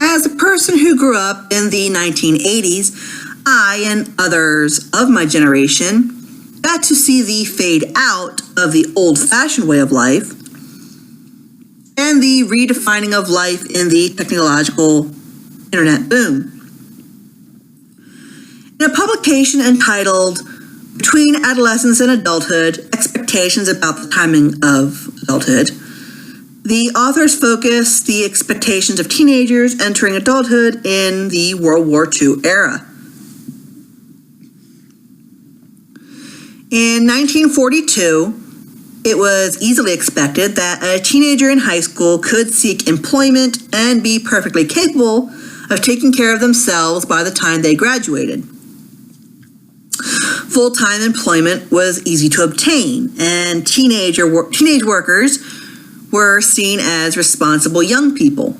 As a person who grew up in the 1980s, I and others of my generation got to see the fade out of the old-fashioned way of life and the redefining of life in the technological internet boom. In a publication entitled Between Adolescence and Adulthood, Expectations About the Timing of Adulthood, the authors focus the expectations of teenagers entering adulthood in the World War II era. In 1942, it was easily expected that a teenager in high school could seek employment and be perfectly capable of taking care of themselves by the time they graduated. Full-time employment was easy to obtain, and teenage workers were seen as responsible young people.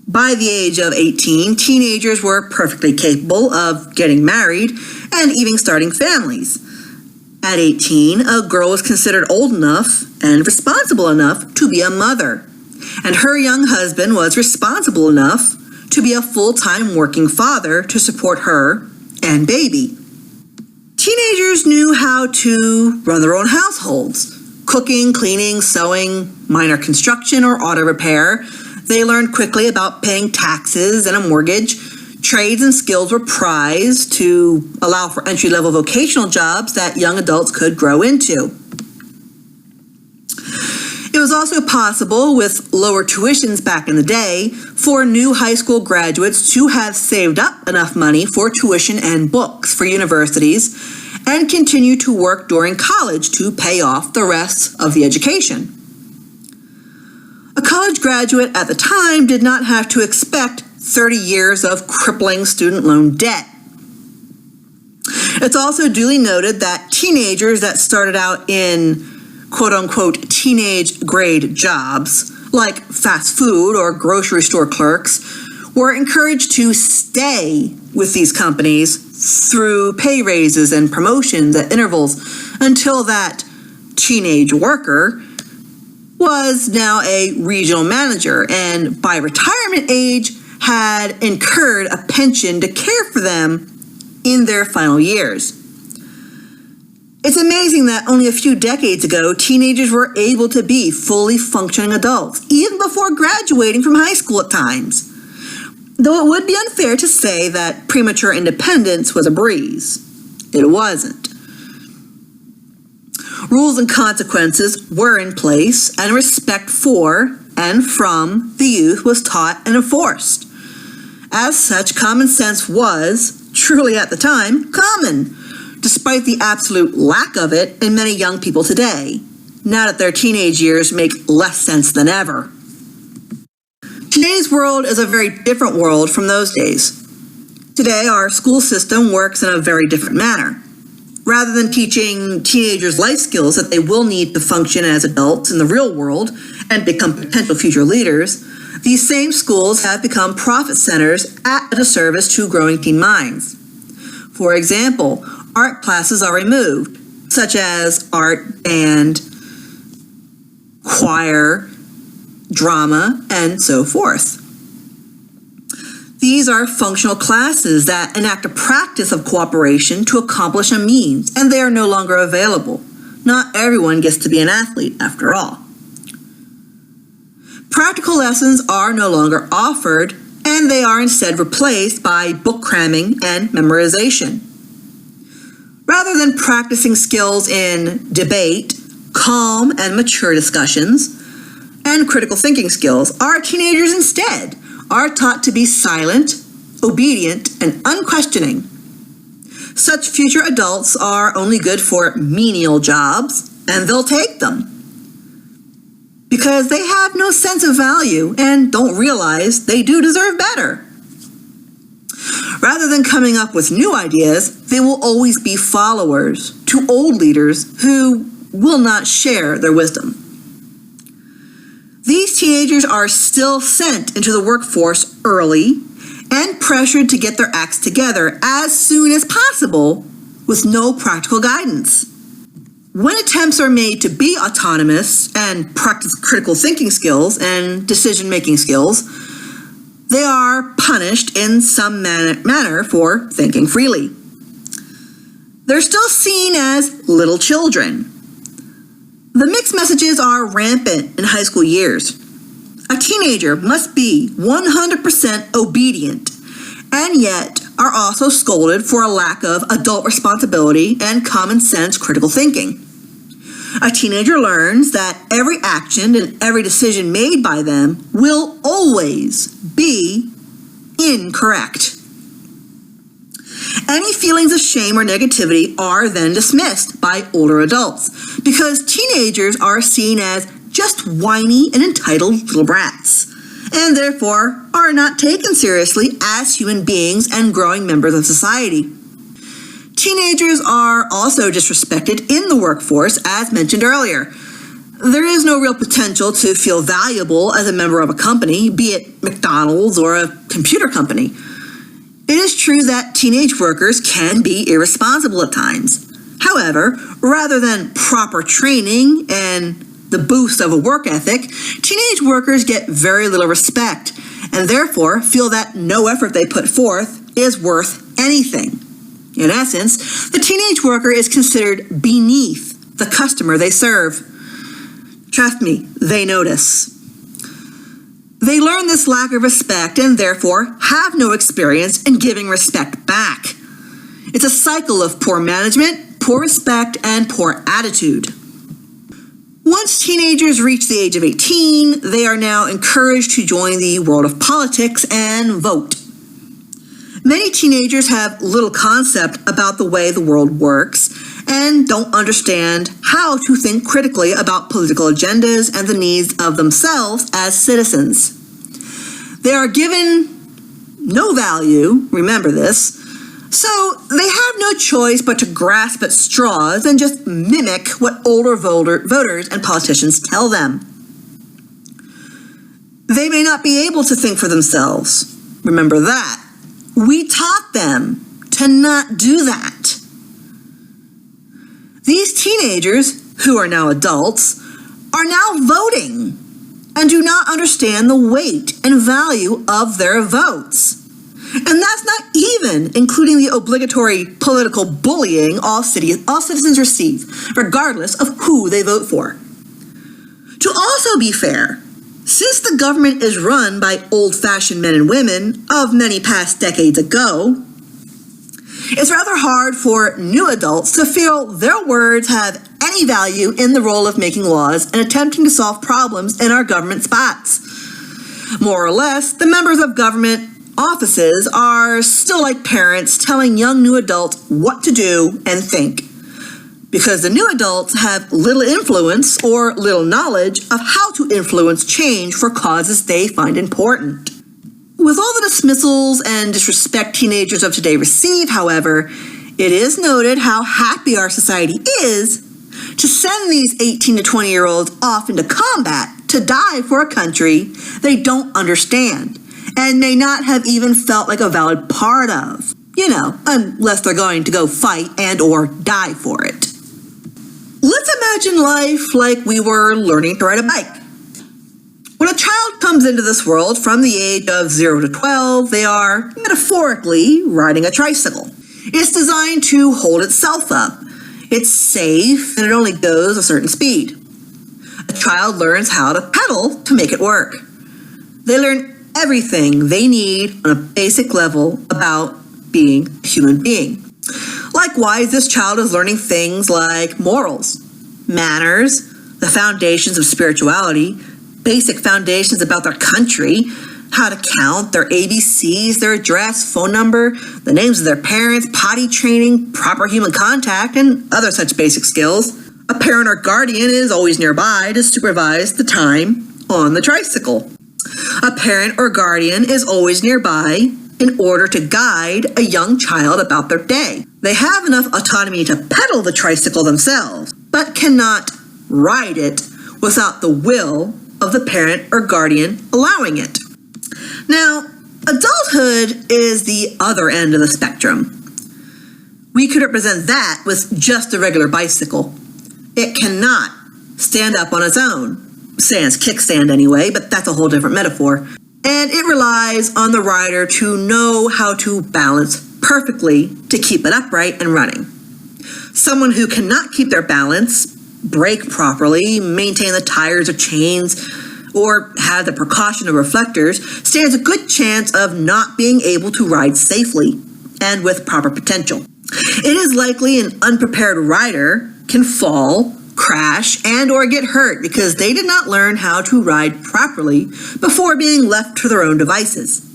By the age of 18, teenagers were perfectly capable of getting married and even starting families. At 18, a girl was considered old enough and responsible enough to be a mother, and her young husband was responsible enough to be a full-time working father to support her and baby. Teenagers knew how to run their own households, cooking, cleaning, sewing, minor construction, or auto repair. They learned quickly about paying taxes and a mortgage. Trades and skills were prized to allow for entry-level vocational jobs that young adults could grow into. It was also possible, with lower tuitions back in the day, for new high school graduates to have saved up enough money for tuition and books for universities and continue to work during college to pay off the rest of the education. A college graduate at the time did not have to expect 30 years of crippling student loan debt. It's also duly noted that teenagers that started out in quote-unquote teenage grade jobs, like fast food or grocery store clerks, were encouraged to stay with these companies through pay raises and promotions at intervals until that teenage worker was now a regional manager and by retirement age had incurred a pension to care for them in their final years. It's amazing that only a few decades ago, teenagers were able to be fully functioning adults, even before graduating from high school at times. Though it would be unfair to say that premature independence was a breeze. It wasn't. Rules and consequences were in place, and respect for and from the youth was taught and enforced. As such, common sense was, truly at the time, common, despite the absolute lack of it in many young people today, now that their teenage years make less sense than ever. Today's world is a very different world from those days. Today, our school system works in a very different manner. Rather than teaching teenagers life skills that they will need to function as adults in the real world and become potential future leaders, these same schools have become profit centers at a disservice to growing teen minds. For example, art classes are removed, such as art, band, choir, drama, and so forth. These are functional classes that enact a practice of cooperation to accomplish a means, and they are no longer available. Not everyone gets to be an athlete, after all. Practical lessons are no longer offered, and they are instead replaced by book cramming and memorization. Rather than practicing skills in debate, calm and mature discussions, and critical thinking skills, our teenagers instead are taught to be silent, obedient, and unquestioning. Such future adults are only good for menial jobs, and they'll take them, because they have no sense of value and don't realize they do deserve better. Rather than coming up with new ideas, they will always be followers to old leaders who will not share their wisdom. These teenagers are still sent into the workforce early and pressured to get their acts together as soon as possible with no practical guidance. When attempts are made to be autonomous and practice critical thinking skills and decision-making skills, they are punished in some manner for thinking freely. They're still seen as little children. The mixed messages are rampant in high school years. A teenager must be 100% obedient, and yet are also scolded for a lack of adult responsibility and common sense critical thinking. A teenager learns that every action and every decision made by them will always be incorrect. Any feelings of shame or negativity are then dismissed by older adults because teenagers are seen as just whiny and entitled little brats, and therefore are not taken seriously as human beings and growing members of society. Teenagers are also disrespected in the workforce, as mentioned earlier. There is no real potential to feel valuable as a member of a company, be it McDonald's or a computer company. It is true that teenage workers can be irresponsible at times. However, rather than proper training and the boost of a work ethic, teenage workers get very little respect and therefore feel that no effort they put forth is worth anything. In essence, the teenage worker is considered beneath the customer they serve. Trust me, they notice. They learn this lack of respect and therefore have no experience in giving respect back. It's a cycle of poor management, poor respect, and poor attitude. Once teenagers reach the age of 18, they are now encouraged to join the world of politics and vote. Many teenagers have little concept about the way the world works and don't understand how to think critically about political agendas and the needs of themselves as citizens. They are given no value, remember this, so they have no choice but to grasp at straws and just mimic what older voters and politicians tell them. They may not be able to think for themselves. Remember that. We taught them to not do that. These teenagers, who are now adults, are now voting and do not understand the weight and value of their votes. And that's not even including the obligatory political bullying all citizens receive, regardless of who they vote for. To also be fair, since the government is run by old-fashioned men and women of many past decades ago, it's rather hard for new adults to feel their words have any value in the role of making laws and attempting to solve problems in our government spots. More or less, the members of government offices are still like parents telling young new adults what to do and think, because the new adults have little influence or little knowledge of how to influence change for causes they find important. With all the dismissals and disrespect teenagers of today receive, however, it is noted how happy our society is to send these 18 to 20-year-olds off into combat to die for a country they don't understand and may not have even felt like a valid part of. Unless they're going to go fight and or die for it. Let's imagine life like we were learning to ride a bike. When a child comes into this world from the age of 0 to 12, they are, metaphorically, riding a tricycle. It's designed to hold itself up. It's safe, and it only goes a certain speed. A child learns how to pedal to make it work. They learn everything they need on a basic level about being a human being. Likewise, this child is learning things like morals, manners, the foundations of spirituality, basic foundations about their country, how to count, their ABCs, their address, phone number, the names of their parents, potty training, proper human contact, and other such basic skills. A parent or guardian is always nearby to supervise the time on the tricycle. A parent or guardian is always nearby in order to guide a young child about their day. They have enough autonomy to pedal the tricycle themselves, but cannot ride it without the will of the parent or guardian allowing it. Now, adulthood is the other end of the spectrum. We could represent that with just a regular bicycle. It cannot stand up on its own. Sans kickstand anyway, but that's a whole different metaphor. and it relies on the rider to know how to balance perfectly to keep it upright and running. Someone who cannot keep their balance, brake properly, maintain the tires or chains, or have the precaution of reflectors stands a good chance of not being able to ride safely and with proper potential. It is likely an unprepared rider can fall, crash, and or get hurt because they did not learn how to ride properly before being left to their own devices.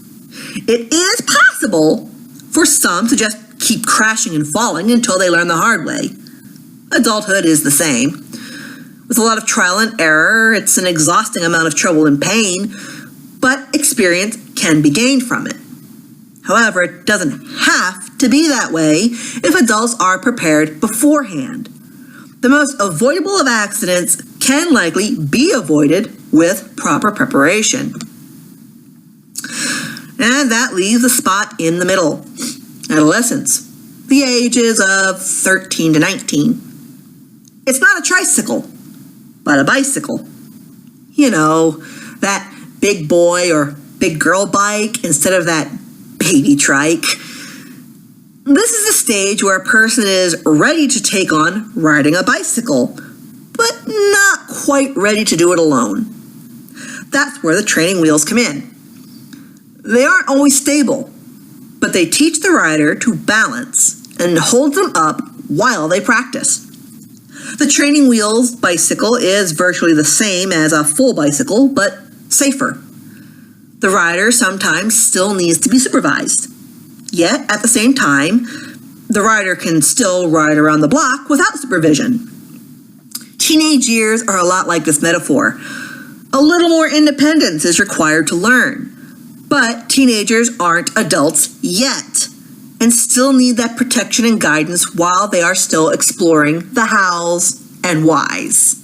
It is possible for some to just keep crashing and falling until they learn the hard way. Adulthood is the same. With a lot of trial and error, it's an exhausting amount of trouble and pain, but experience can be gained from it. However, it doesn't have to be that way if adults are prepared beforehand. The most avoidable of accidents can likely be avoided with proper preparation. And that leaves a spot in the middle. Adolescence, the ages of 13 to 19. It's not a tricycle, but a bicycle. You know, that big boy or big girl bike instead of that baby trike. This is a stage where a person is ready to take on riding a bicycle, but not quite ready to do it alone. That's where the training wheels come in. They aren't always stable, but they teach the rider to balance and hold them up while they practice. The training wheels bicycle is virtually the same as a full bicycle, but safer. The rider sometimes still needs to be supervised. Yet, at the same time, the rider can still ride around the block without supervision. Teenage years are a lot like this metaphor. A little more independence is required to learn. But teenagers aren't adults yet and still need that protection and guidance while they are still exploring the hows and whys.